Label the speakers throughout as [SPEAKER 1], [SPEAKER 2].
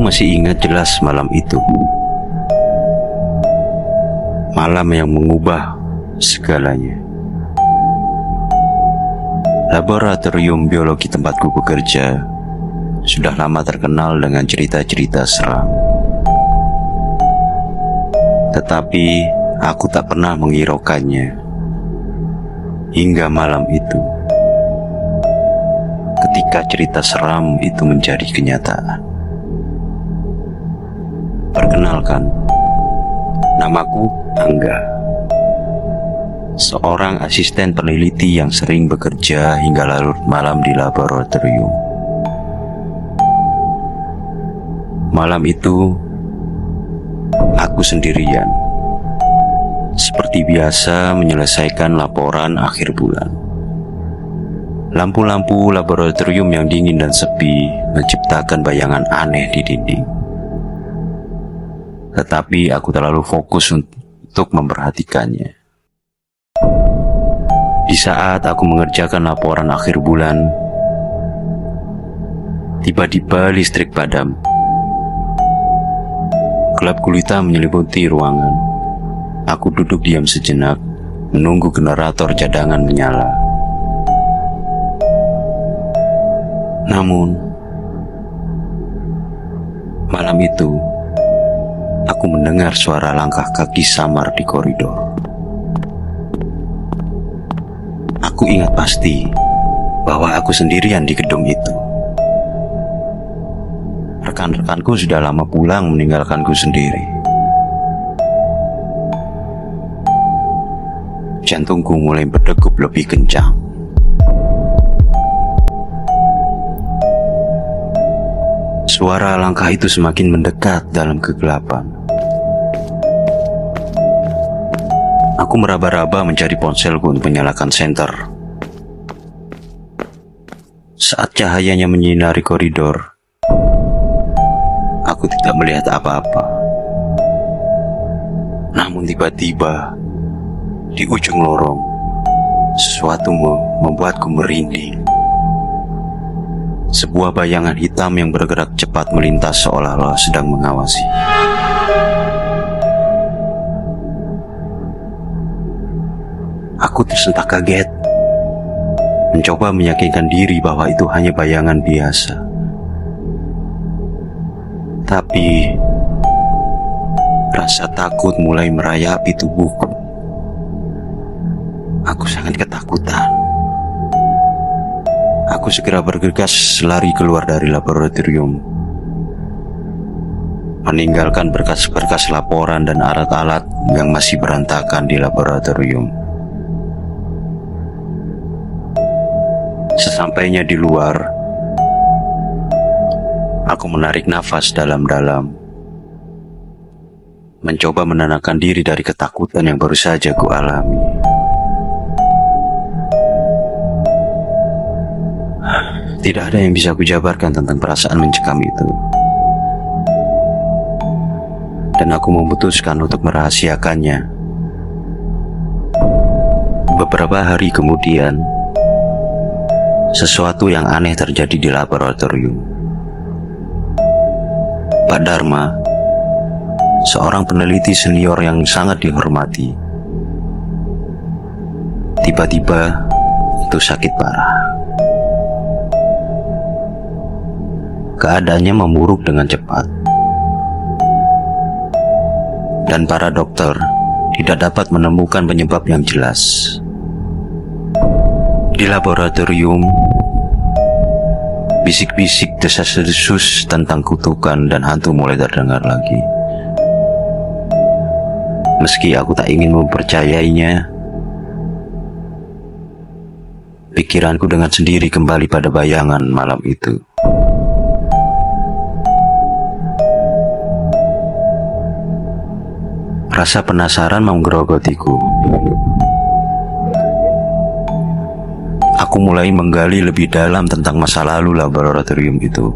[SPEAKER 1] masih ingat jelas malam itu. Malam yang mengubah segalanya. Laboratorium biologi tempatku bekerja sudah lama terkenal dengan cerita-cerita seram. Tetapi aku tak pernah menghiraukannya hingga malam itu, ketika cerita seram itu menjadi kenyataan. Perkenalkan, namaku Angga, seorang asisten peneliti yang sering bekerja hingga larut malam di laboratorium. Malam itu, aku sendirian, seperti biasa menyelesaikan laporan akhir bulan. Lampu-lampu laboratorium yang dingin dan sepi menciptakan bayangan aneh di dinding. Tetapi aku terlalu fokus untuk memperhatikannya. Di saat aku mengerjakan laporan akhir bulan, tiba-tiba listrik padam. Gelap gulita menyelimuti ruangan. Aku duduk diam sejenak, menunggu generator cadangan menyala. Namun, malam itu, aku mendengar suara langkah kaki samar di koridor. Aku ingat pasti bahwa aku sendirian di gedung itu. Rekan-rekanku sudah lama pulang meninggalkanku sendiri. Jantungku mulai berdegup lebih kencang. Suara langkah itu semakin mendekat dalam kegelapan. Aku meraba-raba mencari ponselku untuk menyalakan senter. Saat cahayanya menyinari koridor, aku tidak melihat apa-apa. Namun tiba-tiba, di ujung lorong, sesuatu membuatku merinding. Sebuah bayangan hitam yang bergerak cepat melintas seolah-olah sedang mengawasi. Aku tersentak kaget, mencoba meyakinkan diri bahwa itu hanya bayangan biasa. Tapi rasa takut mulai merayapi tubuhku. Aku sangat ketakutan. Aku segera bergegas lari keluar dari laboratorium, meninggalkan berkas-berkas laporan dan alat-alat yang masih berantakan di laboratorium. Sesampainya di luar, aku menarik nafas dalam-dalam, mencoba menenangkan diri dari ketakutan yang baru saja kualami. Tidak ada yang bisa kujabarkan tentang perasaan mencekam itu. Dan aku memutuskan untuk merahasiakannya. Beberapa hari kemudian, sesuatu yang aneh terjadi di laboratorium. Pak Dharma, seorang peneliti senior yang sangat dihormati, tiba-tiba itu sakit parah. Keadaannya memburuk dengan cepat, dan para dokter tidak dapat menemukan penyebab yang jelas. Di laboratorium, bisik-bisik desas-desus tentang kutukan dan hantu mulai terdengar lagi. Meski aku tak ingin mempercayainya, pikiranku dengan sendiri kembali pada bayangan malam itu. Rasa penasaran menggerogotiku. Aku mulai menggali lebih dalam tentang masa lalu laboratorium itu.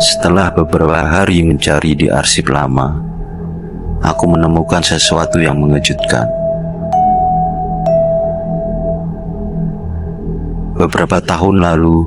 [SPEAKER 1] Setelah beberapa hari mencari di arsip lama, aku menemukan sesuatu yang mengejutkan. Beberapa tahun lalu,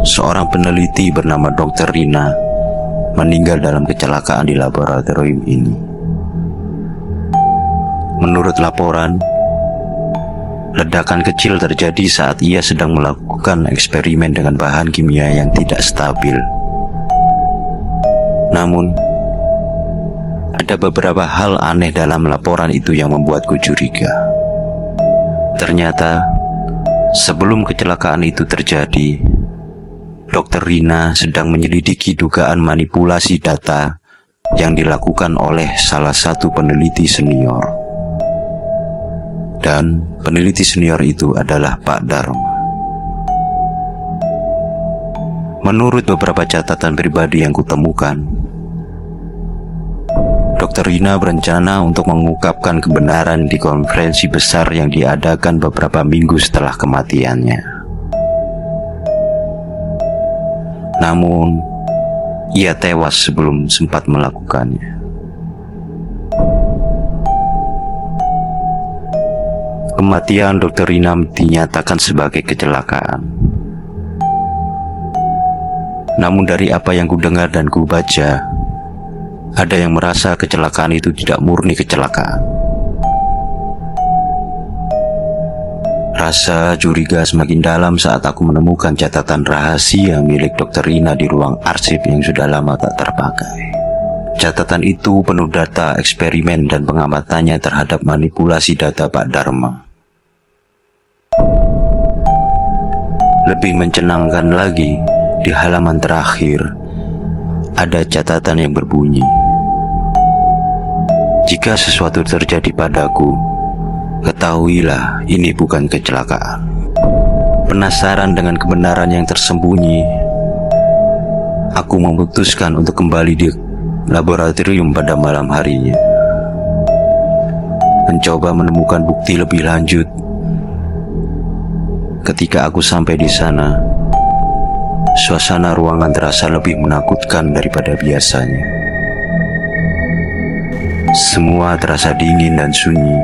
[SPEAKER 1] seorang peneliti bernama Dr. Rina meninggal dalam kecelakaan di laboratorium ini. Menurut laporan, ledakan kecil terjadi saat ia sedang melakukan eksperimen dengan bahan kimia yang tidak stabil. Namun, ada beberapa hal aneh dalam laporan itu yang membuatku curiga. Ternyata, sebelum kecelakaan itu terjadi, Dr. Rina sedang menyelidiki dugaan manipulasi data yang dilakukan oleh salah satu peneliti senior. Dan peneliti senior itu adalah Pak Dharma. Menurut beberapa catatan pribadi yang kutemukan, Dr. Rina berencana untuk mengungkapkan kebenaran di konferensi besar yang diadakan beberapa minggu setelah kematiannya. Namun, ia tewas sebelum sempat melakukannya. Kematian Dr. Rina dinyatakan sebagai kecelakaan. Namun dari apa yang kudengar dan kubaca, ada yang merasa kecelakaan itu tidak murni kecelakaan. Rasa curiga semakin dalam saat aku menemukan catatan rahasia milik Dr. Rina di ruang arsip yang sudah lama tak terpakai. Catatan itu penuh data eksperimen dan pengamatannya terhadap manipulasi data Pak Dharma. Lebih mencenangkan lagi, di halaman terakhir ada catatan yang berbunyi, "Jika sesuatu terjadi padaku, ketahuilah ini bukan kecelakaan." Penasaran dengan kebenaran yang tersembunyi, aku memutuskan untuk kembali di laboratorium pada malam harinya, mencoba menemukan bukti lebih lanjut. Ketika aku sampai di sana, suasana ruangan terasa lebih menakutkan daripada biasanya. Semua terasa dingin dan sunyi.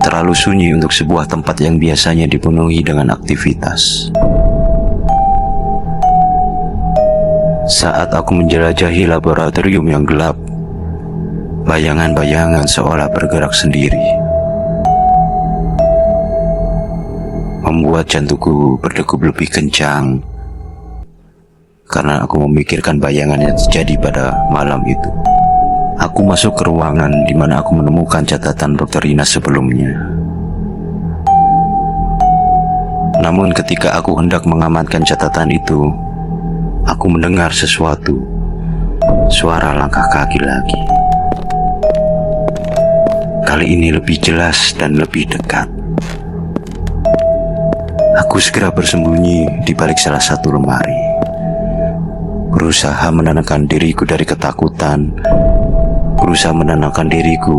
[SPEAKER 1] Terlalu sunyi untuk sebuah tempat yang biasanya dipenuhi dengan aktivitas. Saat aku menjelajahi laboratorium yang gelap, bayangan-bayangan seolah bergerak sendiri, membuat jantungku berdegup lebih kencang karena aku memikirkan bayangan yang terjadi pada malam itu. Aku masuk ke ruangan di mana aku menemukan catatan Dr. Rina sebelumnya. Namun ketika aku hendak mengamankan catatan itu, aku mendengar sesuatu, suara langkah kaki lagi. Kali ini lebih jelas dan lebih dekat. Aku segera bersembunyi di balik salah satu lemari, berusaha menenangkan diriku dari ketakutan, berusaha menenangkan diriku.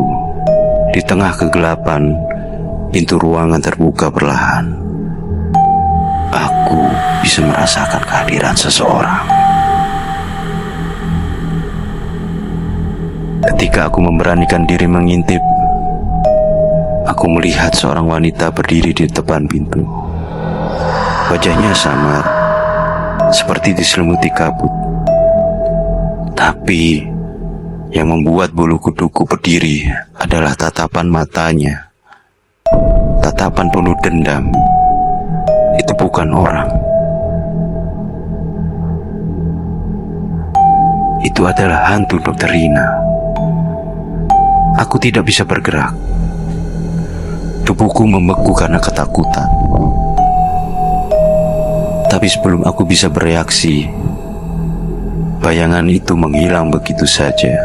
[SPEAKER 1] Di tengah kegelapan, pintu ruangan terbuka perlahan. Aku bisa merasakan kehadiran seseorang. Ketika aku memberanikan diri mengintip, aku melihat seorang wanita berdiri di depan pintu. Wajahnya samar, seperti diselimuti kabut. Tapi yang membuat bulu kuduku berdiri adalah tatapan matanya. Tatapan penuh dendam. Itu bukan orang. Itu adalah hantu Dr. Rina. Aku tidak bisa bergerak. Tubuhku membeku karena ketakutan. Tapi sebelum aku bisa bereaksi, bayangan itu menghilang begitu saja,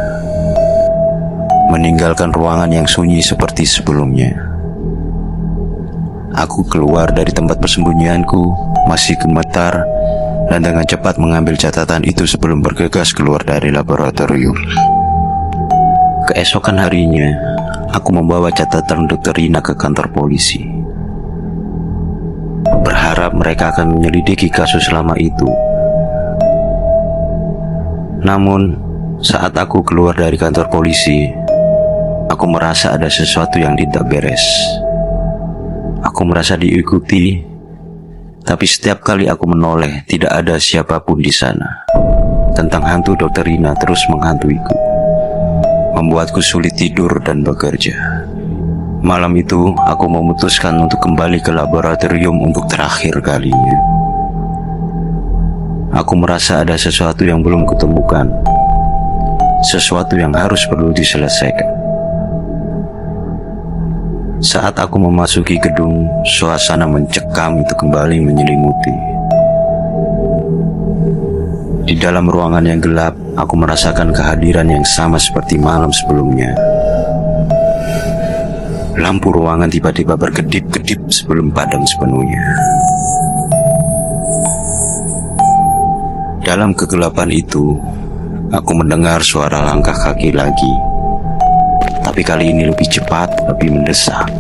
[SPEAKER 1] meninggalkan ruangan yang sunyi seperti sebelumnya. Aku keluar dari tempat persembunyianku, masih gemetar, dan dengan cepat mengambil catatan itu sebelum bergegas keluar dari laboratorium. Keesokan harinya, aku membawa catatan Dr. Rina ke kantor polisi, berharap mereka akan menyelidiki kasus lama itu. Namun, saat aku keluar dari kantor polisi, aku merasa ada sesuatu yang tidak beres. Aku merasa diikuti. Tapi setiap kali aku menoleh, tidak ada siapapun di sana. Tentang hantu Dr. Rina terus menghantuiku, membuatku sulit tidur dan bekerja. Malam itu, aku memutuskan untuk kembali ke laboratorium untuk terakhir kalinya. Aku merasa ada sesuatu yang belum kutemukan, sesuatu yang harus perlu diselesaikan. Saat aku memasuki gedung, suasana mencekam itu kembali menyelimuti. Di dalam ruangan yang gelap, aku merasakan kehadiran yang sama seperti malam sebelumnya. Lampu ruangan tiba-tiba berkedip-kedip sebelum padam sepenuhnya. Dalam kegelapan itu, aku mendengar suara langkah kaki lagi. Tapi kali ini lebih cepat, lebih mendesak.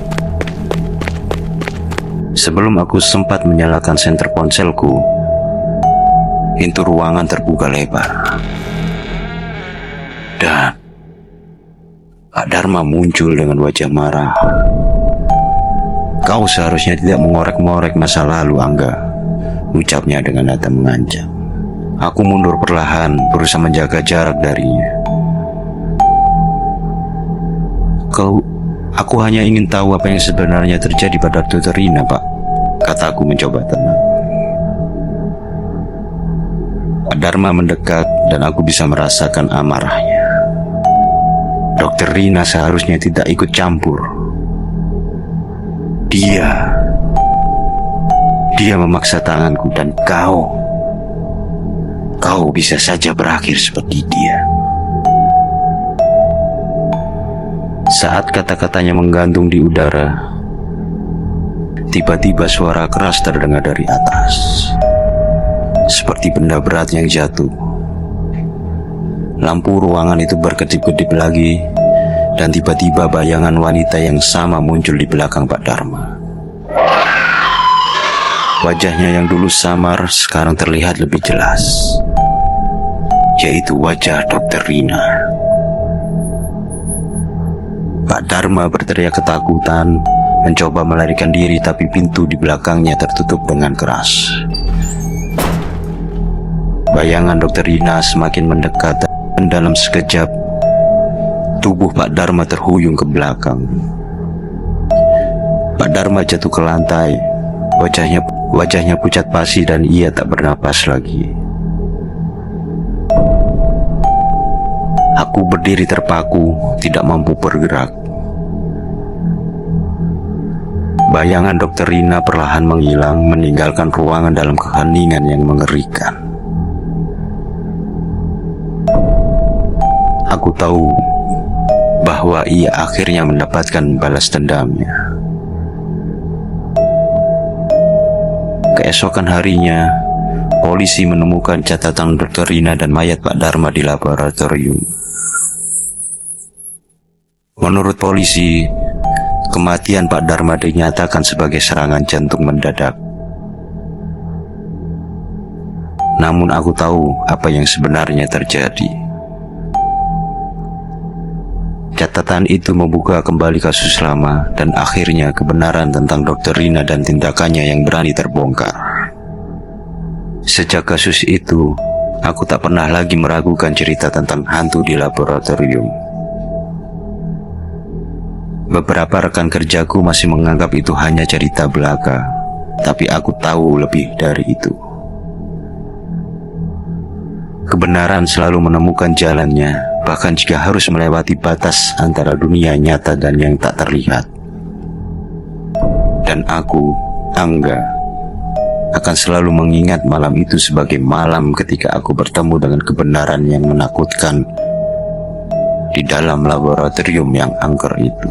[SPEAKER 1] Sebelum aku sempat menyalakan senter ponselku, pintu ruangan terbuka lebar. Dan Pak Dharma muncul dengan wajah marah. "Kau seharusnya tidak mengorek-ngorek masa lalu, Angga," ucapnya dengan nada mengancam. Aku mundur perlahan, berusaha menjaga jarak darinya. Aku hanya ingin tahu apa yang sebenarnya terjadi pada Dr. Rina, Pak," kataku mencoba tenang. Pak Dharma mendekat dan aku bisa merasakan amarahnya. Dr. Rina seharusnya tidak ikut campur. Dia memaksa tanganku dan kau bisa saja berakhir seperti dia. Saat kata-katanya menggantung di udara, tiba-tiba suara keras terdengar dari atas, seperti benda berat yang jatuh. Lampu ruangan itu berkedip-kedip lagi, dan tiba-tiba bayangan wanita yang sama muncul di belakang Pak Dharma. Wajahnya yang dulu samar sekarang terlihat lebih jelas, yaitu wajah Dr. Rina. Pak Dharma berteriak ketakutan, mencoba melarikan diri, tapi pintu di belakangnya tertutup dengan keras. Bayangan Dr. Rina semakin mendekat, dan dalam sekejap tubuh Pak Dharma terhuyung ke belakang. Pak Dharma jatuh ke lantai, wajahnya pucat pasi dan ia tak bernapas lagi. Aku berdiri terpaku, tidak mampu bergerak. Bayangan Dr. Rina perlahan menghilang, meninggalkan ruangan dalam keheningan yang mengerikan. Aku tahu bahwa ia akhirnya mendapatkan balas dendamnya. Keesokan harinya, polisi menemukan catatan Dr. Rina dan mayat Pak Dharma di laboratorium. Menurut polisi, kematian Pak Dharma dinyatakan sebagai serangan jantung mendadak. Namun aku tahu apa yang sebenarnya terjadi. Catatan itu membuka kembali kasus lama, dan akhirnya kebenaran tentang Dr. Rina dan tindakannya yang berani terbongkar. Sejak kasus itu, aku tak pernah lagi meragukan cerita tentang hantu di laboratorium. Beberapa rekan kerjaku masih menganggap itu hanya cerita belaka, tapi aku tahu lebih dari itu. Kebenaran selalu menemukan jalannya, bahkan jika harus melewati batas antara dunia nyata dan yang tak terlihat. Dan aku, Angga, akan selalu mengingat malam itu sebagai malam ketika aku bertemu dengan kebenaran yang menakutkan di dalam laboratorium yang angker itu.